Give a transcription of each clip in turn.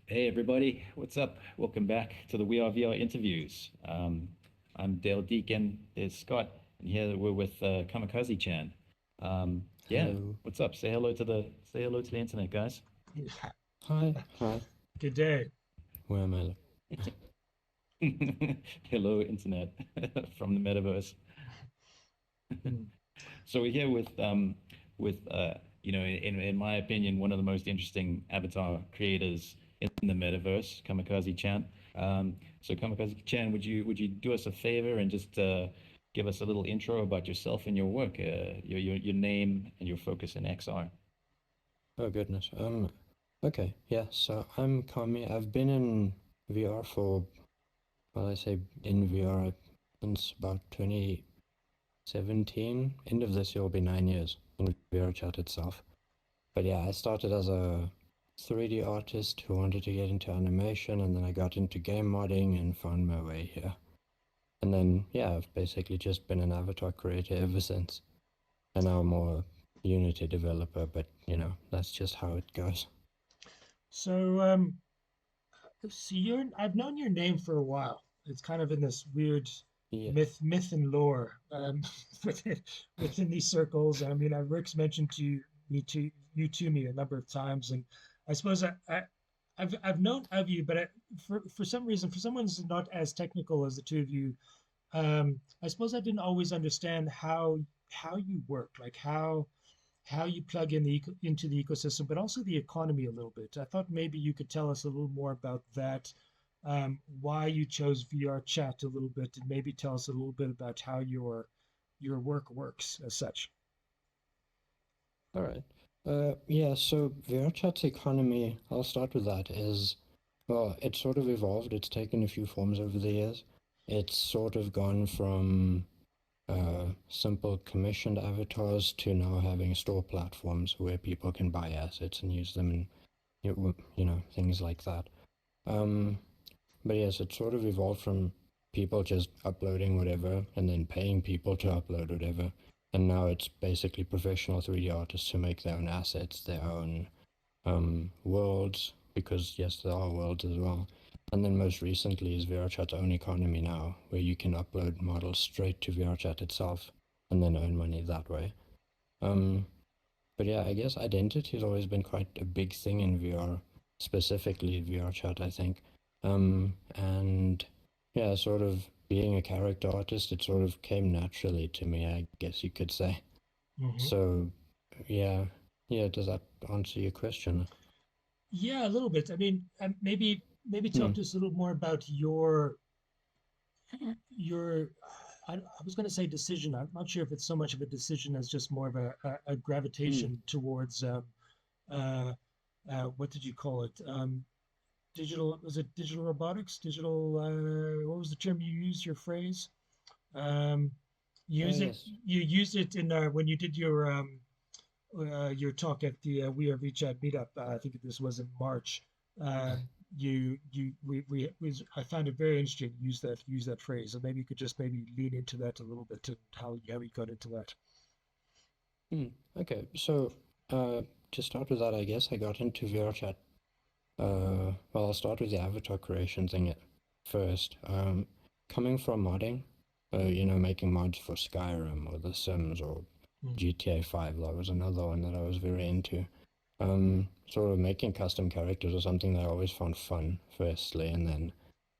Hey everybody, what's up? Welcome back to the WeAreVR interviews. I'm Dale Deacon, there's Scott, and here we're with Kamikaze Chan. Yeah, Hello. what's up? Say hello to the internet, guys. Yeah. Hi. Hi. Good day. Where am I? Hello, internet from the metaverse. Mm. So we're here with in my opinion, one of the most interesting avatar creators in the metaverse, Kamikaze Chan. So Kamikaze Chan, would you do us a favor and just give us a little intro about yourself and your work, your name and your focus in XR? Oh goodness. Okay. Yeah. So I'm Kami. I've been in VR for, well, I say in VR since about 2017. End of this year will be 9 years in VR chat itself. But yeah, I started as a 3D artist who wanted to get into animation, and then I got into game modding and found my way here. And then yeah, I've basically just been an avatar creator ever since. And now I'm more Unity developer, but that's just how it goes. So, I've known your name for a while. It's kind of in this weird Yeah. myth and lore within, within these circles. I mean, Rick's mentioned you to me a number of times, and I suppose I've known of you, but for some reason, for someone who's not as technical as the two of you, I suppose I didn't always understand how you work, like how you plug in into the ecosystem, but also the economy a little bit. I thought maybe you could tell us a little more about that, why you chose VR chat a little bit, and maybe tell us a little bit about how your work works as such. All right. Yeah, so VRChat's economy, I'll start with that, is, well, it's sort of evolved. It's taken a few forms over the years. It's sort of gone from simple commissioned avatars to now having store platforms where people can buy assets and use them and, things like that. Um, But yes, it sort of evolved from people just uploading whatever and then paying people to upload whatever. And now it's basically professional 3D artists who make their own assets, their own worlds, because yes, there are worlds as well. And then most recently is VRChat's own economy now, where you can upload models straight to VRChat itself and then earn money that way. Um, but yeah, I guess identity has always been quite a big thing in VR, specifically VR chat, I think. And yeah, sort of being a character artist, it sort of came naturally to me, I guess you could say. Hmm. So yeah, yeah, does that answer your question? Yeah, a little bit. I mean, maybe Hmm. talk to us a little more about your I was going to say decision. I'm not sure if it's so much of a decision as just more of a Hmm. gravitation towards uh, what did you call it? Digital, was it digital robotics? Digital, what was the term you used? Your phrase? Um, Oh use it. yes. You used it in when you did your talk at the We Are VChat meetup. I think this was in March. Uh, I found it very interesting. Use that phrase, and maybe you could just maybe lean into that a little bit and how you got into that. Hmm. Okay, so to start with that, I guess I got into VR chat. Well, I'll start with the avatar creation thing at first. Coming from modding, making mods for Skyrim or The Sims or Mm. GTA 5, that was another one that I was very into. Sort of making custom characters was something that I always found fun, firstly, and then,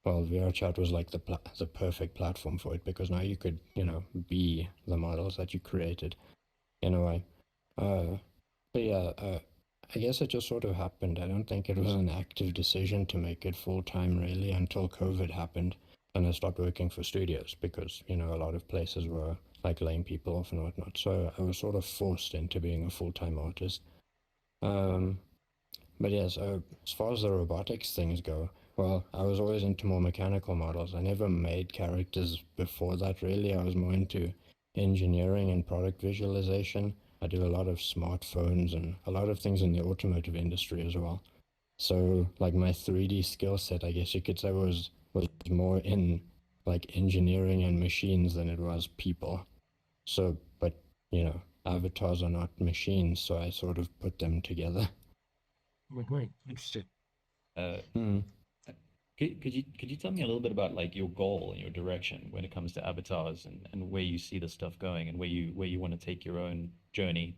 well, VR chat was like the perfect platform for it because now you could, be the models that you created in a way. Uh, but yeah, I guess it just sort of happened. I don't think it was an active decision to make it full time really until COVID happened. And I stopped working for studios because, a lot of places were like laying people off and whatnot. So I was sort of forced into being a full time artist. Um, but yeah, so as far as the robotics things go, well, I was always into more mechanical models. I never made characters before that, really. I was more into engineering and product visualization. I do a lot of smartphones and a lot of things in the automotive industry as well. So, like my 3D skill set, I guess you could say, was more in like engineering and machines than it was people. So, but avatars are not machines, so I sort of put them together. Wait, interesting. Uh, Hmm. could you tell me a little bit about like your goal and your direction when it comes to avatars and where you see the stuff going and where you want to take your own journey?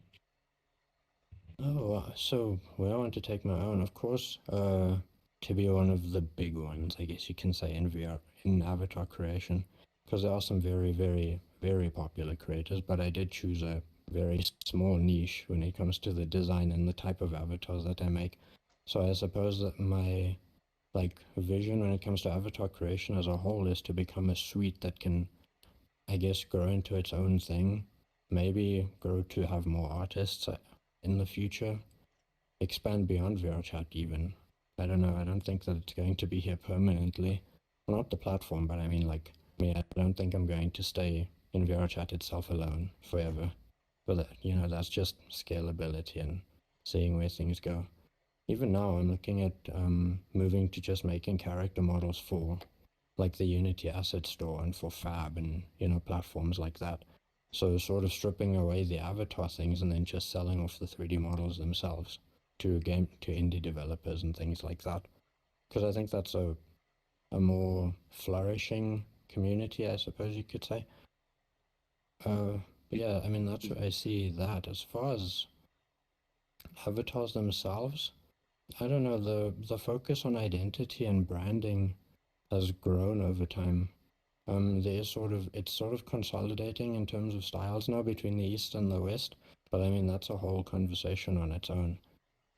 Oh, so where I want to take my own, of course, to be one of the big ones, I guess you can say, in VR, in avatar creation, because there are some very, very, very popular creators, but I did choose a very small niche when it comes to the design and the type of avatars that I make. So I suppose that my like vision when it comes to avatar creation as a whole is to become a suite that can, I guess, grow into its own thing, maybe grow to have more artists in the future, expand beyond VRChat even. I don't know. I don't think that it's going to be here permanently. Well, not the platform, but I mean, like, me, I don't think I'm going to stay in VRChat itself alone forever. But, that's just scalability and seeing where things go. Even now, I'm looking at moving to just making character models for like the Unity Asset Store and for Fab and platforms like that. So sort of stripping away the avatar things and then just selling off the 3D models themselves to indie developers and things like that. Because I think that's a more flourishing community, I suppose you could say. But yeah, I mean that's where I see that. As far as avatars themselves, I don't know, the focus on identity and branding has grown over time. It's sort of consolidating in terms of styles now between the East and the West, but I mean, that's a whole conversation on its own.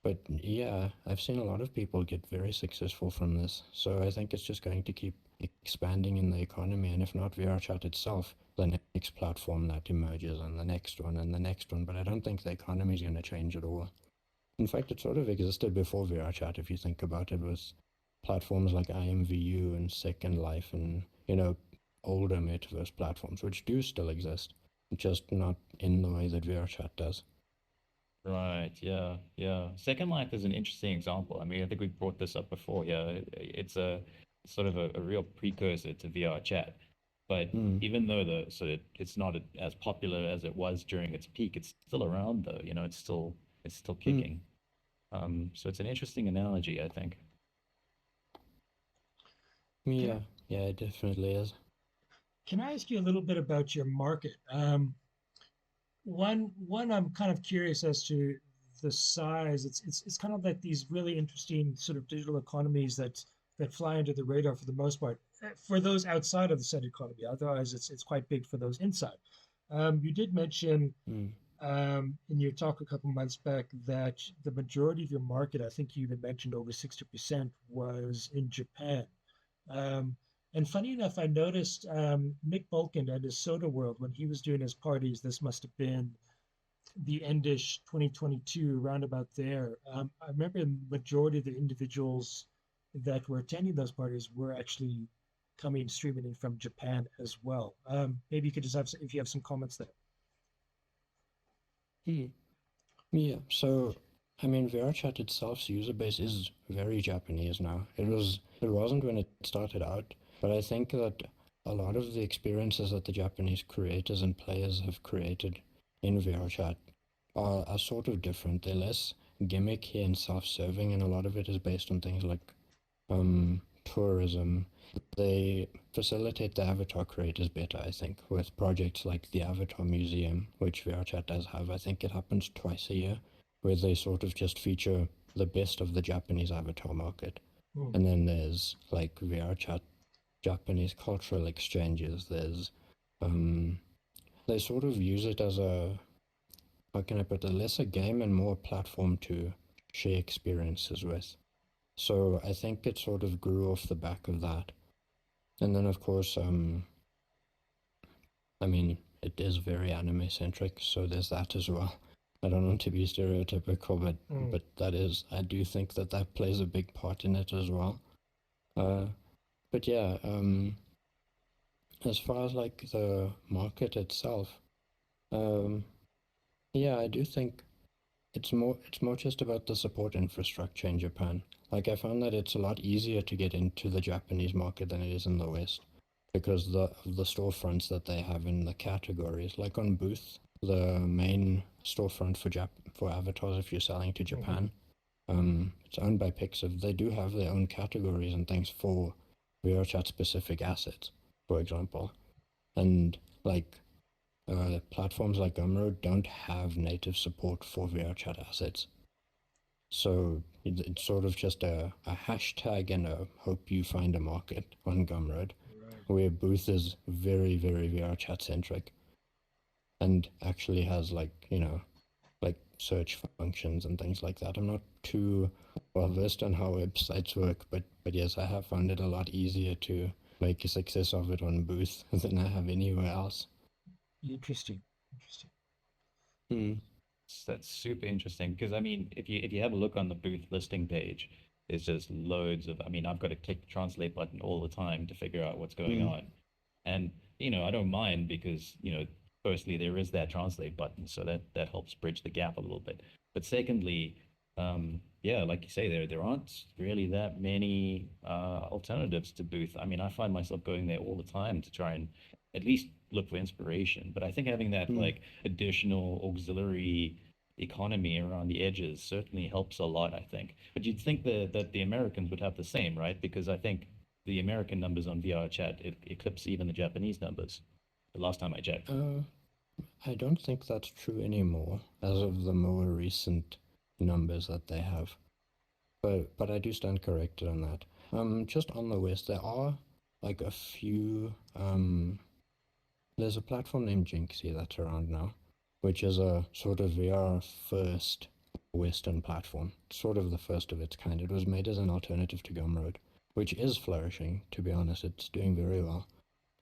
But yeah, I've seen a lot of people get very successful from this, so I think it's just going to keep expanding in the economy, and if not VRChat itself, the next platform that emerges, and the next one, and the next one, but I don't think the economy is going to change at all. In fact, it sort of existed before VRChat, if you think about it, with platforms like IMVU and Second Life and, older metaverse platforms, which do still exist, just not in the way that VRChat does. Right. Yeah. Yeah. Second Life is an interesting example. I mean, I think we brought this up before. Yeah. It's a sort of a real precursor to VR chat. But Hmm. even though it's not as popular as it was during its peak, it's still around though. You know, it's still Hmm. kicking. So it's an interesting analogy, I think. Can I, Yeah, yeah, it definitely is. can I ask you a little bit about your market? One I'm kind of curious as to the size. It's kind of like these really interesting sort of digital economies that fly under the radar for the most part. For those outside of the said economy, otherwise it's quite big for those inside. You did mention Hmm. in your talk a couple months back that the majority of your market, I think you even mentioned over 60%, was in Japan. Um, and funny enough, I noticed Mick Bulkin at his Soda World when he was doing his parties. This must have been the endish 2022, around about there. I remember the majority of the individuals that were attending those parties were actually coming streaming in from Japan as well. Maybe you could just have, if you have some comments there. Hmm. Yeah, so I mean, VRChat itself's user base is very Japanese now. It wasn't when it started out, but I think that a lot of the experiences that the Japanese creators and players have created in VRChat are sort of different. They're less gimmicky and self-serving, and a lot of it is based on things like tourism. They facilitate the avatar creators better, I think, with projects like the Avatar Museum, which VRChat does have. I think it happens twice a year, where they sort of just feature the best of the Japanese avatar market. Hmm. And then there's like VRChat Japanese cultural exchanges. Um, they sort of use it as how can I put it, less a game and more a platform to share experiences with. So I think it sort of grew off the back of that. And then, of course, I mean, it is very anime centric, so there's that as well. I don't want to be stereotypical, Hmm. but I do think that that plays a big part in it as well. Uh, but yeah, as far as like the market itself, um, yeah, I do think it's more just about the support infrastructure in Japan. Like I found that it's a lot easier to get into the Japanese market than it is in the West because of the storefronts that they have in the categories. Like on Booth, the main storefront for avatars if you're selling to Hmm. Japan, It's owned by Pixiv. They do have their own categories and things for VRChat specific assets, for example. And like platforms like Gumroad don't have native support for VRChat assets. So it's sort of just a hashtag and a hope you find a market on Gumroad, Right. where Booth is very, very VRChat centric and actually has like, like search functions and things like that. I'm not too well versed on how websites work, but yes, I have found it a lot easier to make a success of it on Booth than I have anywhere else. Interesting. Interesting. Hmm. That's super interesting because I mean, if you have a look on the booth listing page, there's just loads of. I mean, I've got to click the translate button all the time to figure out what's going Hmm. on, and I don't mind because firstly there is that translate button, so that helps bridge the gap a little bit. But secondly, yeah, like you say, there aren't really that many alternatives to booth. I mean, I find myself going there all the time to try and at least look for inspiration. But I think having that Hmm. like additional auxiliary economy around the edges certainly helps a lot, I think. But you'd think that the Americans would have the same, right? Because I think the American numbers on VR chat eclipse even the Japanese numbers. The last time I checked. I don't think that's true anymore, as of the more recent numbers that they have. But I do stand corrected on that. Just on the West, there are like a few. There's a platform named Jinxie that's around now, which is a sort of VR first Western platform, sort of the first of its kind. It was made as an alternative to Gumroad, which is flourishing. To be honest, it's doing very well.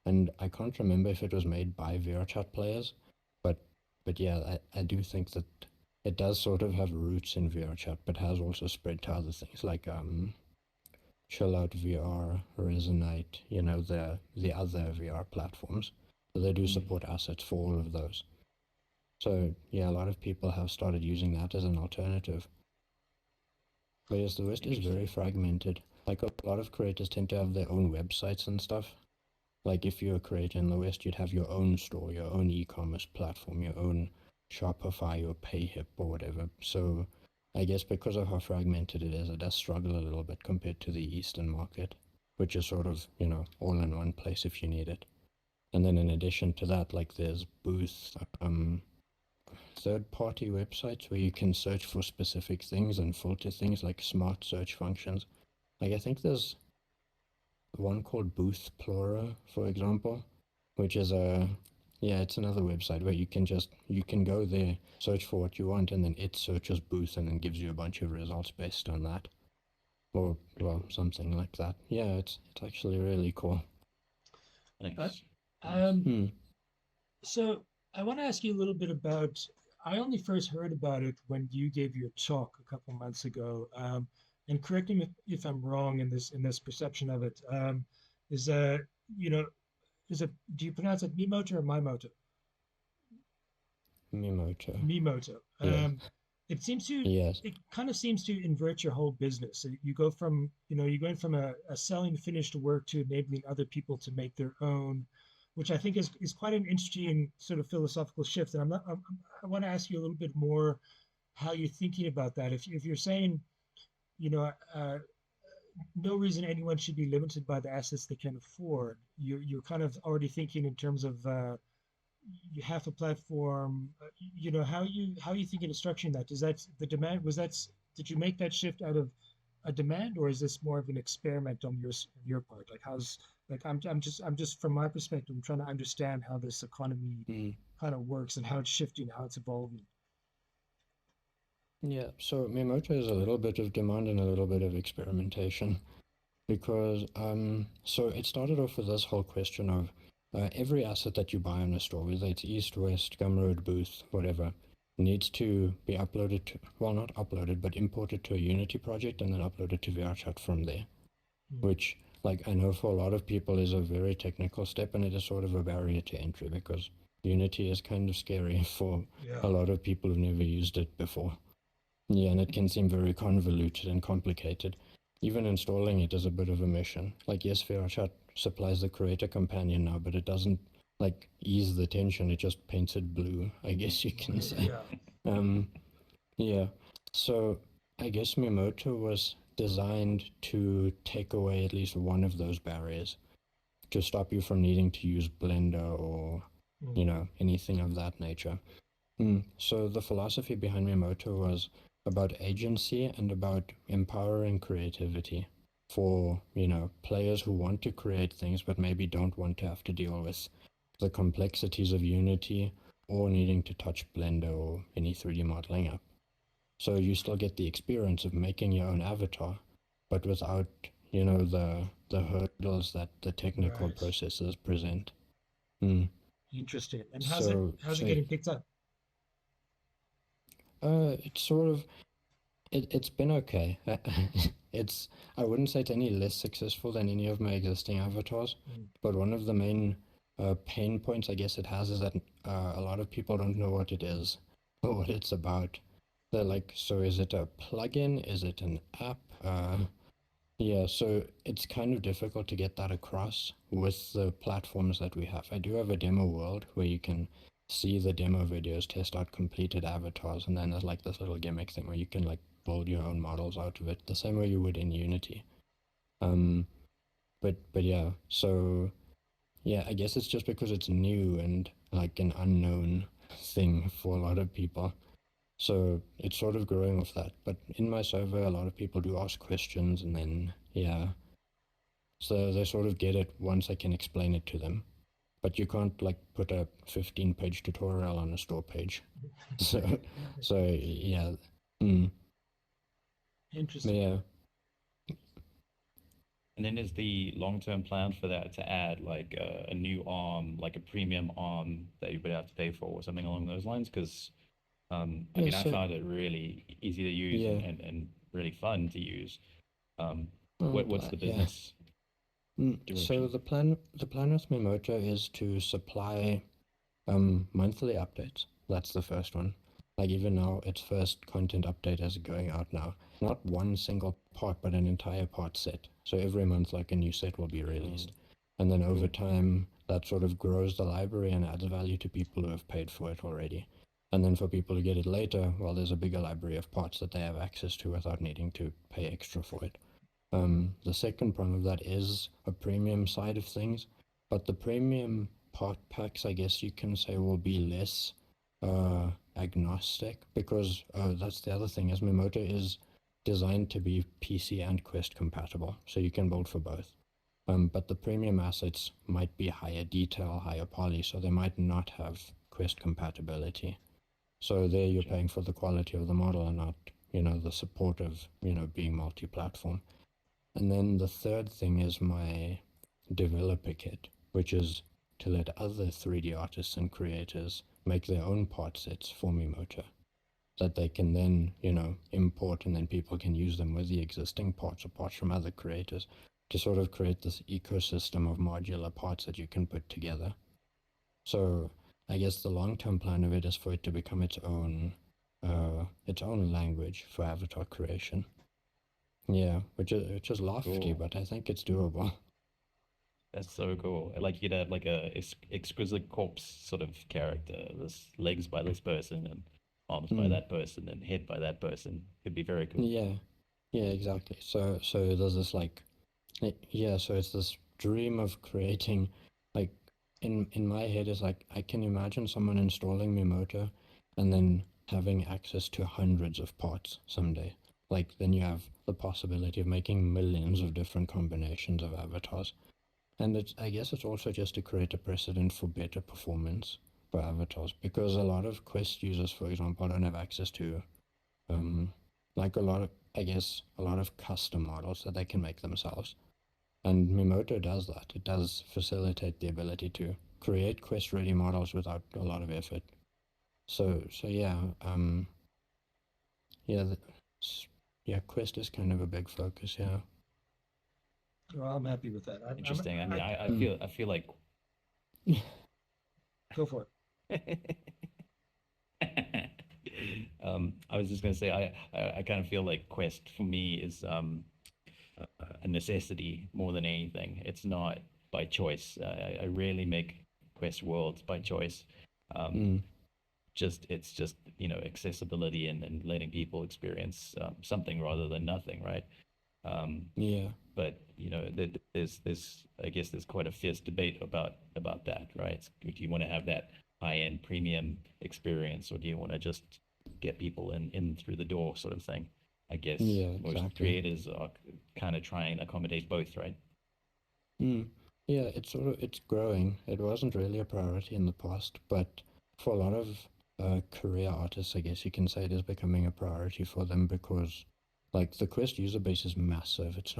And I can't remember if it was made by VRChat players, but yeah, I do think that it does sort of have roots in VRChat, but has also spread to other things like Chill Out VR, Resonate, the other VR platforms. So they do Mm. support assets for all of those. So yeah, a lot of people have started using that as an alternative. But yes, the West is very Interesting. fragmented. Like a lot of creators tend to have their own websites and stuff. Like if you're a creator in the West, you'd have your own store, your own e-commerce platform, your own Shopify or PayHip or whatever. So I guess because of how fragmented it does struggle a little bit compared to the Eastern market, which is sort of, all in one place if you need it. And then in addition to that, like there's Booth, third-party websites where you can search for specific things and filter things like smart search functions. Like I think there's one called Booth Plora, for example, which is it's another website where you can go there, search for what you want, and then it searches Booth and then gives you a bunch of results based on that, or well, something like that. Yeah, it's actually really cool. Uh, Nice. Nice. um, Hmm. so I want to ask you a little bit about. I only first heard about it when you gave your talk a couple months ago. And correct me if I'm wrong in this perception of it. Is you know is it do you pronounce it Mimoto or Mimoto? Mimoto. Mimoto. Yeah. It seems to Yes. it kind of seems to invert your whole business. So you go from you're going from a selling finished work to enabling other people to make their own, which I think is quite an interesting sort of philosophical shift. And I want to ask you a little bit more how you're thinking about that. If you're saying you know no reason anyone should be limited by the assets they can afford, you're kind of already thinking in terms of you have a platform. How are you thinking of structuring that? Does that the demand was that did you make that shift out of a demand, or is this more of an experiment on your part? Like how's like I'm just from my perspective, I'm trying to understand how this economy Mm. kind of works and how it's shifting, how it's evolving. Yeah. So Mimoto is a little bit of demand and a little bit of experimentation. Because so it started off with this whole question of every asset that you buy on a store, whether it's East, West, Gumroad, Booth, whatever, needs to be uploaded to, well, not uploaded, but imported to a Unity project and then uploaded to VRChat from there, Mm, which, like, I know for a lot of people is a very technical step and it is sort of a barrier to entry because Unity is kind of scary for yeah. a lot of people who've never used it before. Yeah, and it can seem very convoluted and complicated. Even installing it is a bit of a mission. Like, yes, VRChat supplies the creator companion now, but it doesn't, like, ease the tension. It just paints it blue, I guess you can say. Yeah. Um, yeah. So I guess Mimoto was designed to take away at least one of those barriers to stop you from needing to use Blender or, you know, anything of that nature. So the philosophy behind Mimoto was about agency and about empowering creativity for, you know, players who want to create things but maybe don't want to have to deal with the complexities of Unity or needing to touch Blender or any 3D modeling app. So you still get the experience of making your own avatar, but without, you know, the hurdles that the technical Right. processes present. Mm. Interesting. And So, how's it so getting picked up? it's sort of it's been okay. It's I wouldn't say it's any less successful than any of my existing avatars, but one of the main pain points I guess it has is that a lot of people don't know what it is or what it's about. They're like, so is it a plugin? Is it an app? Yeah, so it's kind of difficult to get that across with the platforms that we have. I do have a demo world where you can see the demo videos, test out completed avatars, and then there's like this little gimmick thing where you can like build your own models out of it, the same way you would in Unity. But yeah, so yeah, I guess it's just because it's new and like an unknown thing for a lot of people. So it's sort of growing with that. But in my server, a lot of people do ask questions, and then, yeah. So they sort of get it once I can explain it to them. But you can't, like, put a 15-page tutorial on a store page. So yeah. Mm. Interesting. Yeah. And then is the long-term plan for that to add like a new arm, like a premium arm that you would have to pay for or something along those lines? Because I Yeah, mean, I so, found it really easy to use yeah. and really fun to use. Oh, I'm What's glad. the Yeah. business So direction? the plan with Mimoto is to supply monthly updates. That's the first one. Like even now, its first content update is going out now. Not one single part, but an entire part set. So every month, like a new set will be released. And then over Cool. time, that sort of grows the library and adds value to people who have paid for it already. And then for people who get it later, well, there's a bigger library of parts that they have access to without needing to pay extra for it. The second prong of that is a premium side of things, but the premium part packs, I guess you can say, will be less agnostic because that's the other thing is Mimoto is designed to be PC and Quest compatible, so you can build for both. But the premium assets might be higher detail, higher poly, so they might not have Quest compatibility. So there you're paying for the quality of the model and not, you know, the support of, you know, being multi-platform. And then the third thing is my developer kit, which is to let other 3D artists and creators make their own part sets for Mimoto that they can then, you know, import and then people can use them with the existing parts or parts from other creators to sort of create this ecosystem of modular parts that you can put together. So I guess the long-term plan of it is for it to become its own language for avatar creation. Yeah, which is lofty, Cool. but I think it's doable. That's so cool. Like you'd have like a exquisite corpse sort of character. This legs by this person and arms by Mm, that person and head by that person. Could be very cool. yeah, yeah, exactly. So there's this like, yeah, so it's this dream of creating, like, in my head is like I can imagine someone installing Mimoto and then having access to hundreds of parts someday. Like then you have the possibility of making millions of different combinations of avatars. And I guess it's also just to create a precedent for better performance for avatars because a lot of Quest users, for example, don't have access to um, like I guess, a lot of custom models that they can make themselves. And Mimoto does that. It does facilitate the ability to create Quest-ready models without a lot of effort. So yeah, yeah, yeah, Quest is kind of a big focus. Yeah. Well, I'm happy with that. Interesting. I mean, Mm. I feel like Go for I was just gonna say I kind of feel like Quest for me is a necessity more than anything. It's not by choice. I rarely make Quest worlds by choice. Um, Mm. just it's just accessibility and letting people experience something rather than nothing, right? Um, Yeah. but there's I guess there's quite a fierce debate about that, right? Do you want to have that high-end premium experience, or do you want to just get people in through the door, sort of thing? I guess Yeah, most exactly. creators are kind of trying to accommodate both, right? Mm. Yeah, it's growing. It wasn't really a priority in the past, but for a lot of career artists, I guess you can say it is becoming a priority for them because like the Quest user base is massive. It's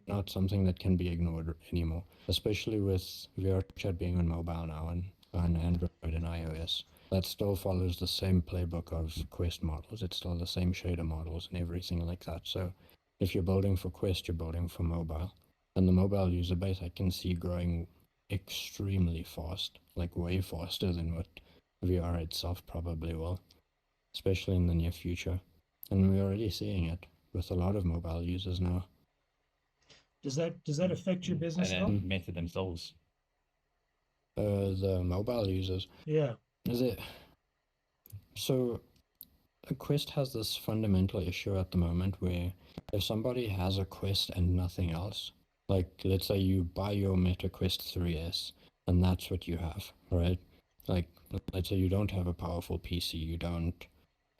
not something that can be ignored anymore, especially with VRChat being on mobile now and on Android and iOS. That still follows the same playbook of Quest models. It's still the same shader models and everything like that. So if you're building for Quest, you're building for mobile. And the mobile user base I can see growing extremely fast, like way faster than what VR itself probably will, especially in the near future. And we're already seeing it with a lot of mobile users now. Does that affect your business And at all? then Meta themselves. The mobile users, Yeah. is it? So Quest has this fundamental issue at the moment where if somebody has a Quest and nothing else, like let's say you buy your Meta Quest 3S and that's what you have, right? Like let's say you don't have a powerful PC, you don't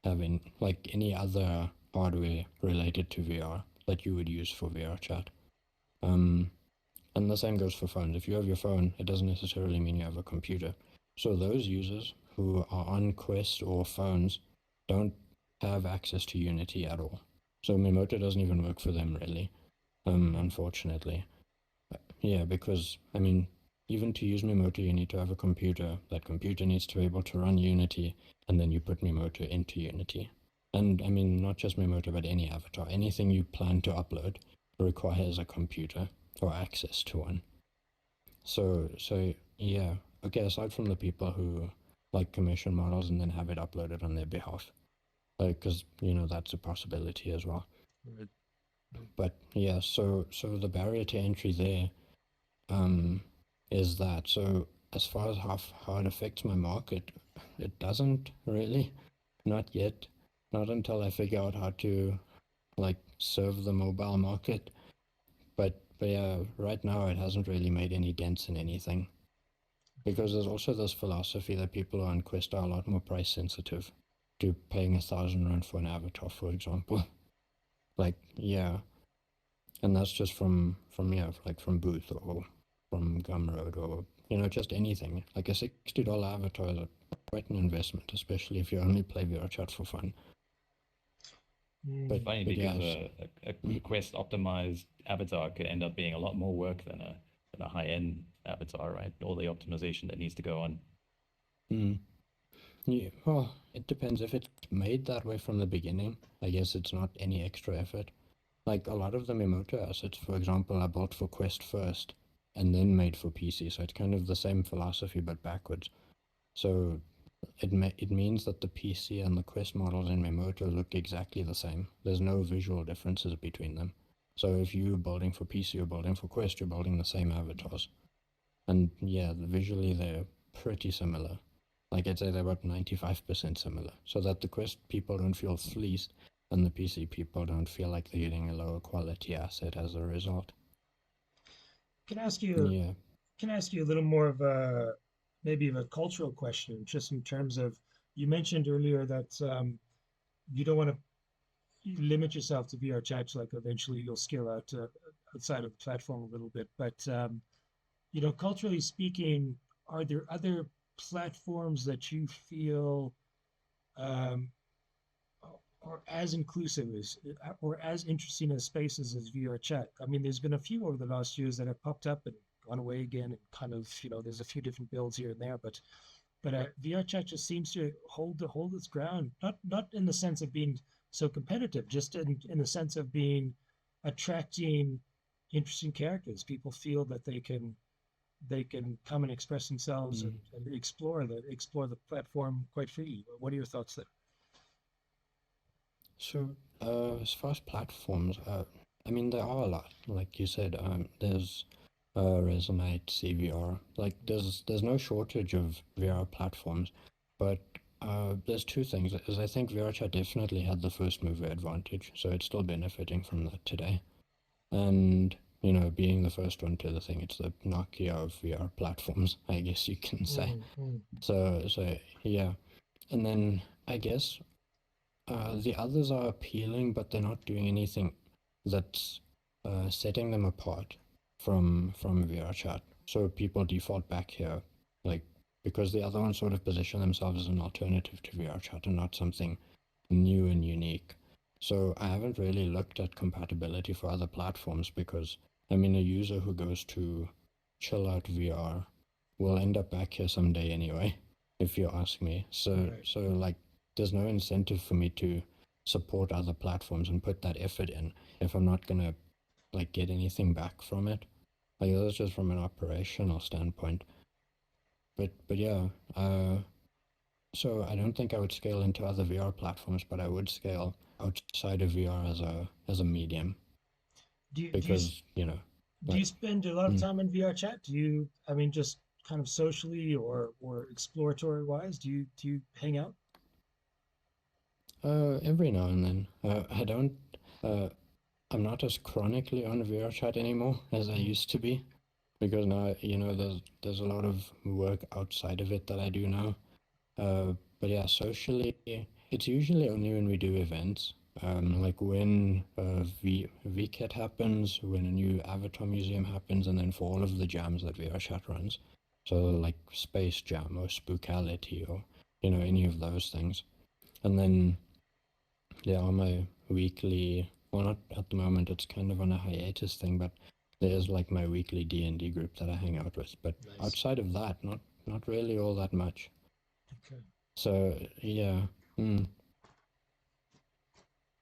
have any other hardware related to VR that you would use for VR chat. And the same goes for phones. If you have your phone, it doesn't necessarily mean you have a computer. So those users who are on Quest or phones don't have access to Unity at all. So Mimoto doesn't even work for them really, unfortunately. Yeah, because I mean, even to use Mimoto, you need to have a computer. That computer needs to be able to run Unity, and then you put Mimoto into Unity. And I mean, not just Mimoto, but any avatar. Anything you plan to upload requires a computer or access to one. So yeah. Okay, aside from the people who like commission models and then have it uploaded on their behalf, because that's a possibility as well. Right. But yeah, so the barrier to entry there is that. So as far as how it affects my market, it doesn't really, not yet, not until I figure out how to like serve the mobile market. But yeah, right now it hasn't really made any dents in anything. Because there's also this philosophy that people on Quest are a lot more price sensitive to paying R1,000 for an avatar, for example. Like, yeah. And that's just from like from Booth or from Gumroad or just anything. Like a $60 avatar is quite an investment, especially if you only play VRChat for fun. Mm. Funny But because yeah, a Quest optimized avatar could end up being a lot more work than a high-end avatar, right? All the optimization that needs to go on. yeah, well, it depends. If it's made that way from the beginning, I guess it's not any extra effort. Like a lot of the Mimoto assets, for example, are built for Quest first and then made for PC. So it's kind of the same philosophy but backwards. So it means that the PC and the Quest models in Mimoto look exactly the same. There's no visual differences between them. So if you're building for PC or building for Quest, you're building the same avatars. And yeah, visually they're pretty similar. Like I'd say they're about 95% similar. So that the Quest people don't feel fleeced and the PC people don't feel like they're getting a lower quality asset as a result. Can I ask you Yeah. can I ask you a little more of a maybe of a cultural question, just in terms of you mentioned earlier that you don't want to limit yourself to VR chats, like eventually you'll scale out outside of the platform a little bit. But culturally speaking, are there other platforms that you feel um, or as inclusive as or as interesting as spaces as VR chat? I mean, there's been a few over the last years that have popped up and gone away again, and kind of there's a few different builds here and there, but VR chat just seems to hold its ground, not in the sense of being so competitive, just in the sense of being attracting interesting characters. People feel that they can come and express themselves and explore the platform quite freely. What are your thoughts there? So, as far as platforms, I mean, there are a lot. Like you said, there's Resonate, CVR. Like, there's no shortage of VR platforms, but there's two things. Is I think VRChat definitely had the first mover advantage, so it's still benefiting from that today. And you know, being the first one to the thing, it's the Nokia of VR platforms, I guess you can say. So yeah, and then I guess the others are appealing, but they're not doing anything that's setting them apart from VRChat. So people default back here, like because the other ones sort of position themselves as an alternative to VRChat and not something new and unique. So I haven't really looked at compatibility for other platforms because I mean a user who goes to chill out VR will end up back here someday anyway, if you ask me. So like there's no incentive for me to support other platforms and put that effort in if I'm not gonna like get anything back from it. Like that's just from an operational standpoint. But yeah, so I don't think I would scale into other VR platforms, but I would scale outside of VR as a medium Do you because you know, do you like spend a lot of time in VR chat? Do you, I mean, just kind of socially or exploratory wise, do you hang out? every now and then. I don't. Uh, I'm not as chronically on VR chat anymore as I used to be because now you know there's a lot of work outside of it that I do now. But yeah, socially, it's usually only when we do events, like when VCAT happens, when a new Avatar Museum happens, and then for all of the jams that VR Chat runs. So like Space Jam or Spookality or, you know, any of those things. And then there are my weekly, well, not at the moment, it's kind of on a hiatus thing, but there's like my weekly D&D group that I hang out with. But Nice. outside of that, not really all that much. Okay. So yeah, and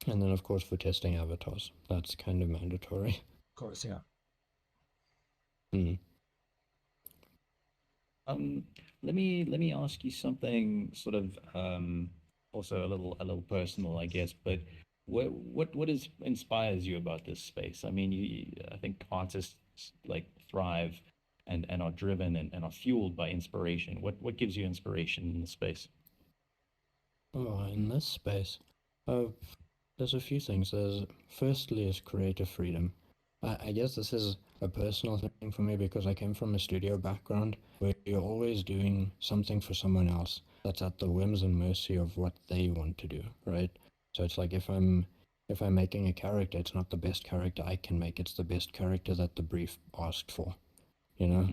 then of course for testing avatars, that's kind of mandatory. Of course, yeah. Mm. Um, let me ask you something sort of also a little personal, I guess. But what is inspires you about this space? I mean, I think artists like thrive and are driven and are fueled by inspiration. What gives you inspiration in the space? Oh, in this space, uh, there's a few things. There's firstly is creative freedom. I guess this is a personal thing for me because I came from a studio background where you're always doing something for someone else that's at the whims and mercy of what they want to do, right? So it's like if I'm making a character, it's not the best character I can make, it's the best character that the brief asked for, you know?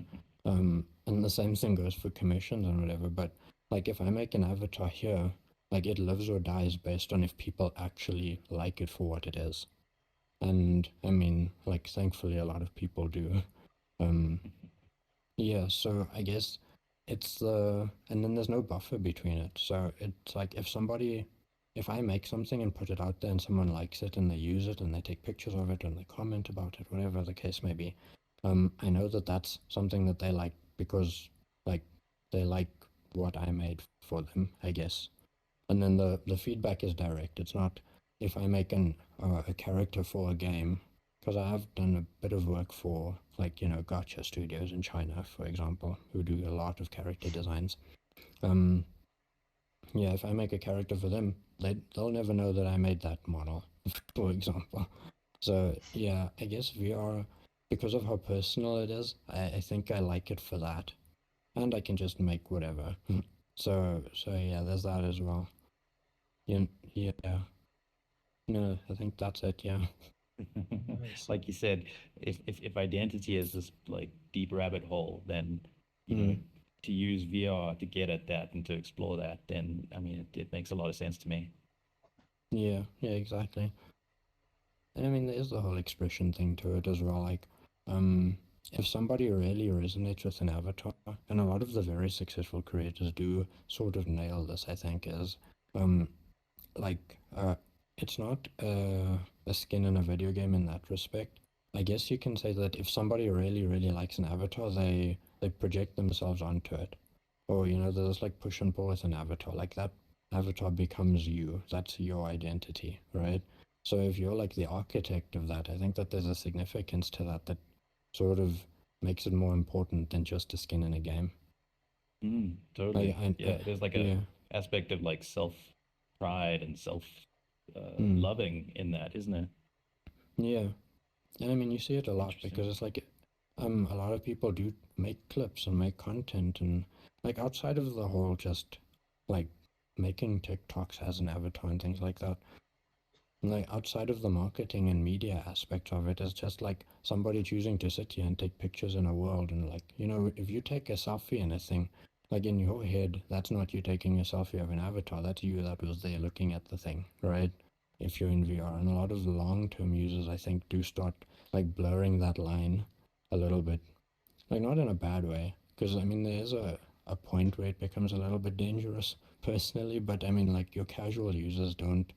And the same thing goes for commissions and whatever, but like if I make an avatar here, like it lives or dies based on if people actually like it for what it is. And I mean, like thankfully a lot of people do. Um, yeah, so I guess it's the and then there's no buffer between it. So it's like if I make something and put it out there and someone likes it and they use it and they take pictures of it and they comment about it, whatever the case may be, I know that that's something that they like because like they like what I made for them, I guess. And then the feedback is direct. It's not if I make a character for a game, because I have done a bit of work for like you know gacha studios in China, for example, who do a lot of character designs. Um, yeah, if I make a character for them, they'll never know that I made that model, for example. So yeah, I guess VR, because of how personal it is, I think I like it for that, and I can just make whatever. So yeah, there's that as well. Yeah, yeah. No, I think that's it. Yeah. Nice. Like you said, if identity is this like deep rabbit hole, then you know Mm. to use VR to get at that and to explore that, then I mean it makes a lot of sense to me. Yeah. Yeah. Exactly. And I mean, there's the whole expression thing to it as well. Like, if somebody really resonates with an avatar, and a lot of the very successful creators do sort of nail this, I think, is um, like it's not a skin in a video game in that respect. I guess you can say that if somebody really likes an avatar, they project themselves onto it, or you know, there's like push and pull with an avatar. Like that avatar becomes you. That's your identity, right? So if you're like the architect of that, I think that there's a significance to that that sort of makes it more important than just a skin in a game. Totally. I Yeah, there's like yeah. aspect of like self pride and self Mm. loving in that, isn't it? Yeah. And I mean, you see it a lot Interesting. because it's like, a lot of people do make clips and make content and like outside of the whole just like making TikToks as an avatar and things like that. Like outside of the marketing and media aspect of it, it's just like somebody choosing to sit here and take pictures in a world. And like, if you take a selfie in a thing, like in your head, that's not you taking a selfie of an avatar. That's you that was there looking at the thing, right? If you're in VR. And a lot of the long-term users, I think, do start like blurring that line a little bit. Like not in a bad way, because I mean, there is a point where it becomes a little bit dangerous personally, but I mean, like your casual users don't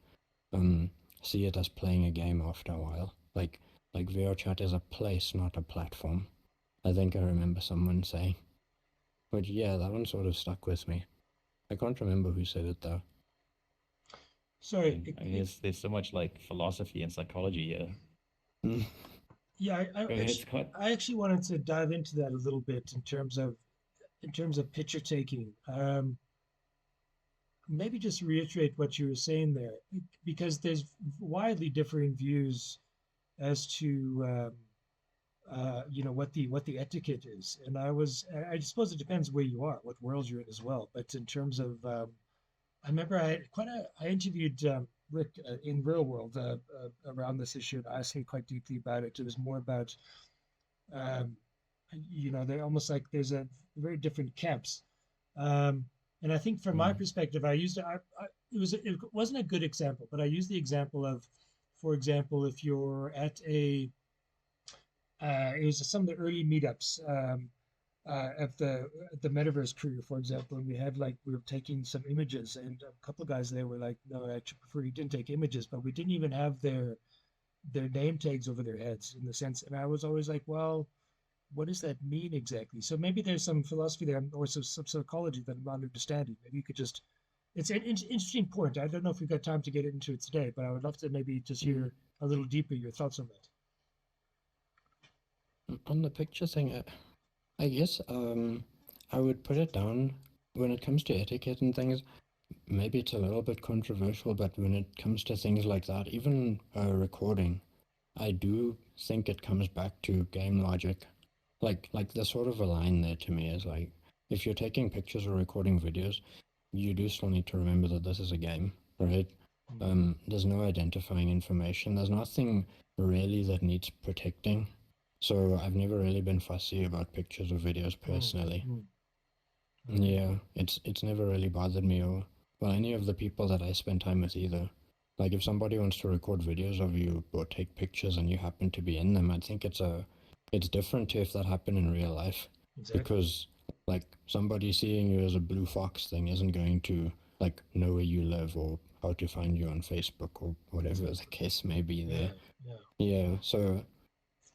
um, see it as playing a game after a while. Like VR chat is a place, not a platform. I think I remember someone saying. But yeah, that one sort of stuck with me. I can't remember who said it though. Sorry. I mean, there's so much like philosophy and psychology here. Mm, Yeah, Go ahead, Scott. I actually wanted to dive into that a little bit in terms of picture taking. Maybe just reiterate what you were saying there, because there's widely differing views as to what the etiquette is. And I suppose it depends where you are, what world you're in as well. But in terms of I remember I interviewed Rick in real world around this issue, and I asked him quite deeply about it. It was more about um, they're almost like there's a very different camps. Um, and I think from my Mm, perspective, it wasn't a good example, but I used the example of, for example, if you're at it was some of the early meetups at the metaverse crew, for example, and we were taking some images, and a couple of guys there were like, no, I actually prefer you didn't take images, but we didn't even have their name tags over their heads in the sense, and I was always like, well, what does that mean exactly? So maybe there's some philosophy there, or some psychology that I'm not understanding. Maybe you could just, it's an interesting point. I don't know if we've got time to get into it today, but I would love to maybe just mm. hear a little deeper your thoughts on that. On the picture thing, I guess I would put it down when it comes to etiquette and things. Maybe it's a little bit controversial, but when it comes to things like that, even recording, I do think it comes back to game logic. Like there's sort of a line there to me is like, if you're taking pictures or recording videos, you do still need to remember that this is a game, right? Mm-hmm. There's no identifying information. There's nothing really that needs protecting. So I've never really been fussy about pictures or videos personally. Mm-hmm. Yeah, it's never really bothered me or well any of the people that I spend time with either. Like if somebody wants to record videos of you or take pictures and you happen to be in them, I think it's different to if that happened in real life Exactly. because like somebody seeing you as a blue fox thing isn't going to like know where you live or how to find you on Facebook or whatever the Exactly. case may be there. Yeah. Yeah. Yeah, so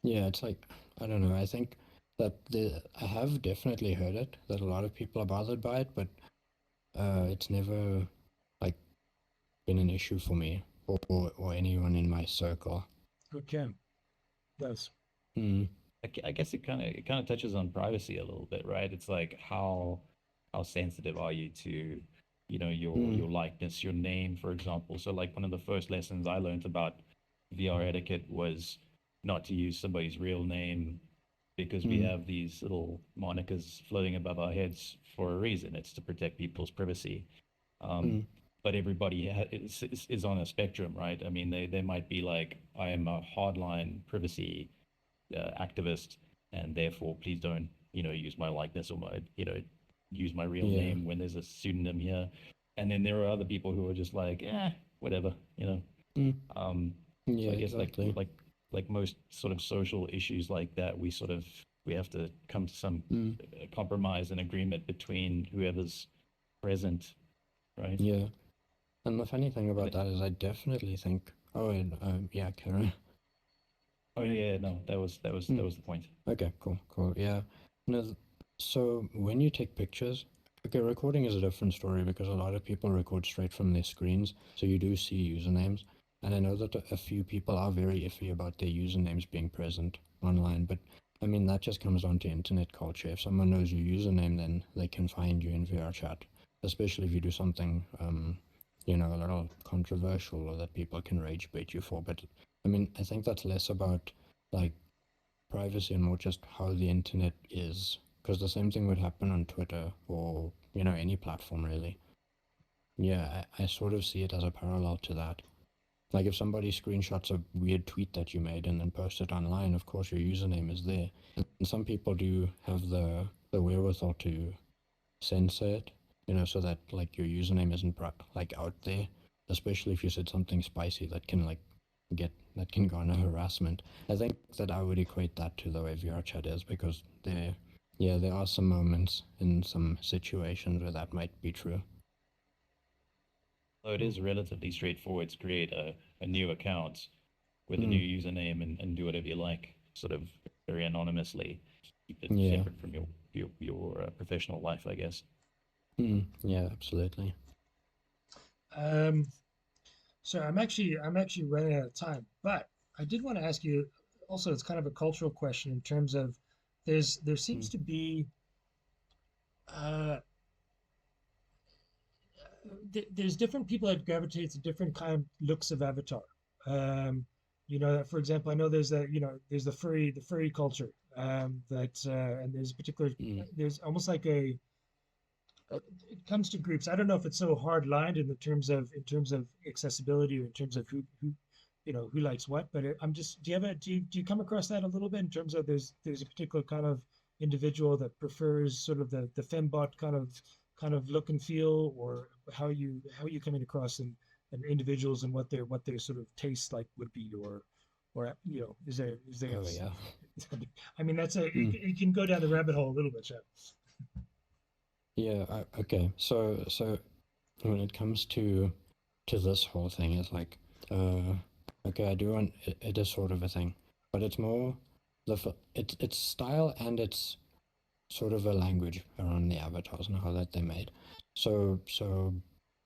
yeah, it's like I don't know. I think that I have definitely heard it that a lot of people are bothered by it, but it's never like been an issue for me or anyone in my circle. Okay. That's Mm, I guess it kind of touches on privacy a little bit, right? It's like how sensitive are you to, mm, your likeness, your name, for example. So like one of the first lessons I learned about VR etiquette was not to use somebody's real name because we mm, have these little monikers floating above our heads for a reason. It's to protect people's privacy. Um, mm, but everybody is on a spectrum, right? I mean, they might be like, I am a hardline privacy activist, and therefore please don't use my likeness or my use my real yeah. name when there's a pseudonym here. And then there are other people who are just like, whatever, Mm, um yeah, so I guess exactly. like most sort of social issues like that, we have to come to some Mm, compromise and agreement between whoever's present, right? yeah. And the funny thing And about that is I definitely think oh and yeah, Karen. oh yeah, no, that Mm, was the point. okay, cool. Yeah. No, so when you take pictures, okay, recording is a different story because a lot of people record straight from their screens, so you do see usernames. And I know that a few people are very iffy about their usernames being present online, but I mean, that just comes down to internet culture. If someone knows your username, then they can find you in VR chat. especially if you do something, you know, a little controversial or that people can rage bait you for. But I mean, I think that's less about like privacy and more just how the internet is, because the same thing would happen on Twitter or, you know, any platform really. Yeah, I sort of see it as a parallel to that. Like if somebody screenshots a weird tweet that you made and then posts it online, of course your username is there. And some people do have the wherewithal to censor it, you know, so that like your username isn't like out there, especially if you said something spicy that can like that can garner harassment. I think that I would equate that to the way VR chat is, because there are some moments in some situations where that might be true. So it is relatively straightforward to create a new account with a Mm, new username and do whatever you like, sort of very anonymously. Keep it yeah. separate from your professional life, I guess. Yeah, absolutely. Um, so I'm actually running out of time, but I did want to ask you also, it's kind of a cultural question in terms of there seems Mm, to be uh, there's different people that gravitate to different kind of looks of avatar. Um, for example, I know there's the furry culture that and there's particular mm, there's almost like it comes to groups. I don't know if it's so hard lined in terms of accessibility or in terms of who likes what. But I'm just do you come across that a little bit in terms of there's a particular kind of individual that prefers sort of the fembot kind of look and feel, or how you coming across and individuals and what their sort of taste like would be, or is there oh yeah. I mean that's a Mm, you can go down the rabbit hole a little bit, Chad. yeah. Okay. So when it comes to this whole thing, it's like, okay, I do want it is sort of a thing, but it's more it's style, and it's sort of a language around the avatars and how that they're made. So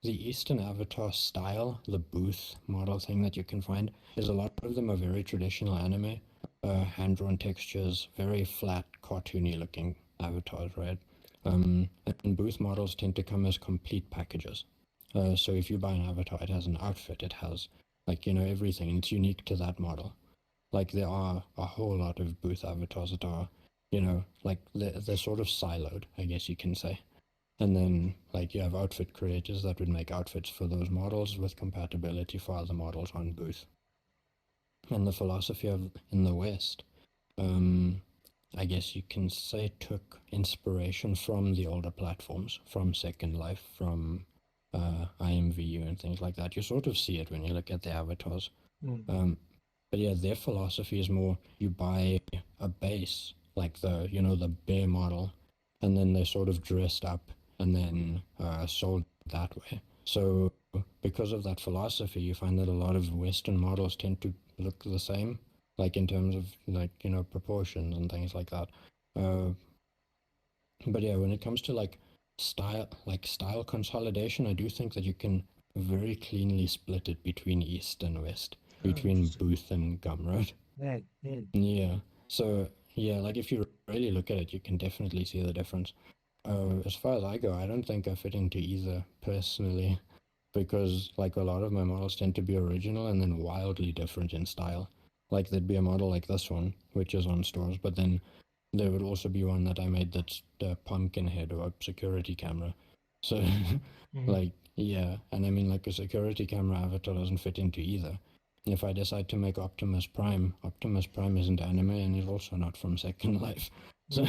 the Eastern avatar style, the booth model thing that you can find, is a lot of them are very traditional anime, hand-drawn textures, very flat, cartoony looking avatars, right? And booth models tend to come as complete packages. So if you buy an avatar, it has an outfit, it has like, you know, everything, and it's unique to that model. Like there are a whole lot of booth avatars that are, you know, like they're sort of siloed, I guess you can say. And then like you have outfit creators that would make outfits for those models with compatibility for other models on booth. And the philosophy of in the West, um, I guess you can say, took inspiration from the older platforms, from Second Life, from IMVU and things like that. You sort of see it when you look at the avatars. Mm. Um, but yeah, their philosophy is more you buy a base, like the bare model, and then they're sort of dressed up and then sold that way. So because of that philosophy, you find that a lot of Western models tend to look the same, like in terms of like, you know, proportions and things like that. Uh, but yeah, when it comes to like style consolidation, I do think that you can very cleanly split it between East and West, Oh, between interesting. Booth and Gumroad. Man, man. Yeah. So yeah, like if you really look at it, you can definitely see the difference. As far as I go, I don't think I fit into either personally, because like a lot of my models tend to be original and then wildly different in style. Like there'd be a model like this one, which is on stores, but then there would also be one that I made that's the pumpkin head or a security camera. So Mm. like yeah, and I mean like a security camera avatar doesn't fit into either. If I decide to make Optimus Prime isn't anime and he's also not from Second Life. So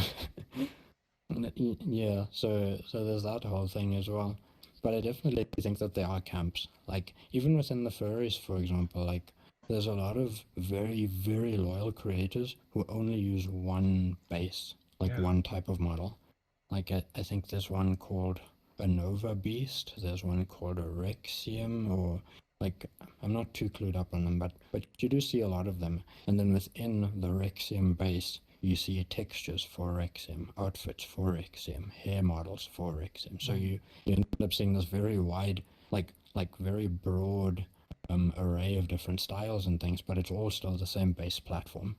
Mm. yeah, so there's that whole thing as well. But I definitely think that there are camps. Like even within the furries, for example, like there's a lot of very, very loyal creators who only use one base, like Yeah. one type of model. Like I think there's one called a Nova Beast, there's one called a Rexium, or like I'm not too clued up on them, but you do see a lot of them. And then within the Rexium base, you see textures for Rexium, outfits for Rexium, hair models for Rexium. So Mm. you end up seeing this very wide, like very broad array of different styles and things, but it's all still the same base platform.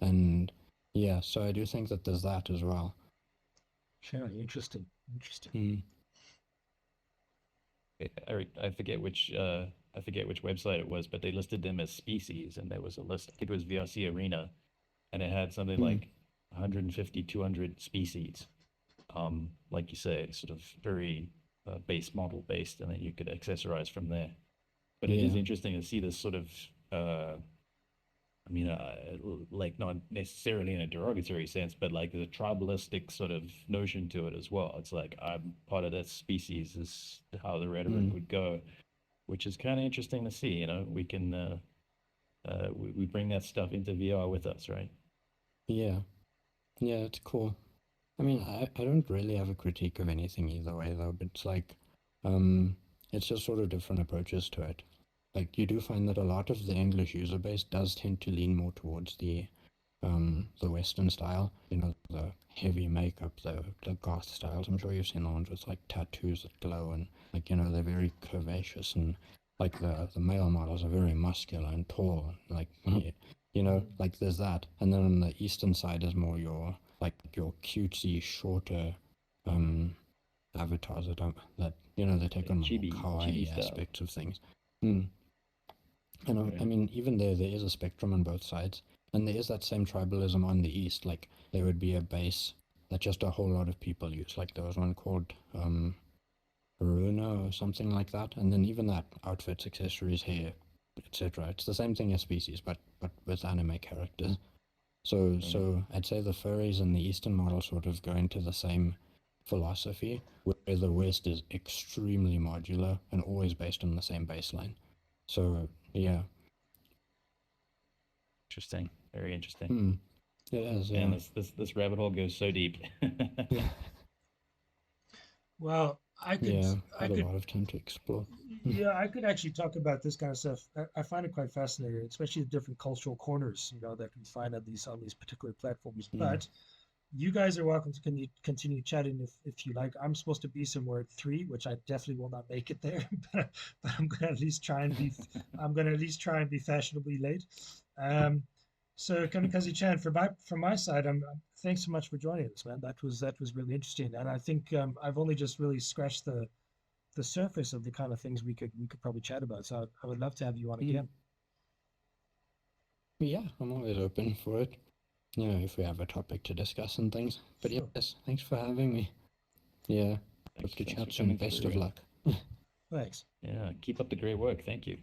And yeah, so I do think that there's that as well. Sure. Interesting. Interesting. Mm. I forget which website it was, but they listed them as species, and there was a list. I think it was VRC Arena, and it had something like 150, 200 species. Like you say, sort of very base model based, and then you could accessorize from there. But it is interesting to see this sort of, I mean, like not necessarily in a derogatory sense, but like there's a tribalistic sort of notion to it as well. It's like I'm part of that species is how the rhetoric would go, which is kind of interesting to see. You know, we can we bring that stuff into VR with us, right? Yeah, yeah, it's cool. I mean, I don't really have a critique of anything either way though, but it's like, it's just sort of different approaches to it. Like you do find that a lot of the English user base does tend to lean more towards the Western style, you know, the heavy makeup, the goth styles. I'm sure you've seen the ones with like tattoos that glow and like, you know, they're very curvaceous and like the male models are very muscular and tall, like you know, like there's that. And then on the Eastern side is more your like your cutesy, shorter avatars that you know they take on more kawaii aspects of things. You know, I mean, even there is a spectrum on both sides, and there is that same tribalism on the east. Like there would be a base that just a whole lot of people use. Like there was one called Runa or something like that, and then even that outfits, accessories, hair, etc. It's the same thing as species, but with anime characters. So I'd say the furries and the Eastern model sort of go into the same philosophy, where the West is extremely modular and always based on the same baseline. So yeah. Interesting. Very interesting. It is, yeah. And this rabbit hole goes so deep. Well, I could a lot of time to explore. Yeah, I could actually talk about this kind of stuff. I find it quite fascinating, especially the different cultural corners, you know, that we find on these particular platforms. But you guys are welcome to continue chatting if you like. I'm supposed to be somewhere at 3, which I definitely will not make it there, but I'm gonna at least try and be fashionably late. So Kamikaze-chan, from my side, thanks so much for joining us, man. That was really interesting, and I think I've only just really scratched the surface of the kind of things we could probably chat about. So I would love to have you on again. Yeah, I'm always open for it. You know, if we have a topic to discuss and things. But Sure. yes, thanks for having me. Yeah, hope to chat soon. Best of luck. Thanks. Yeah, keep up the great work. Thank you.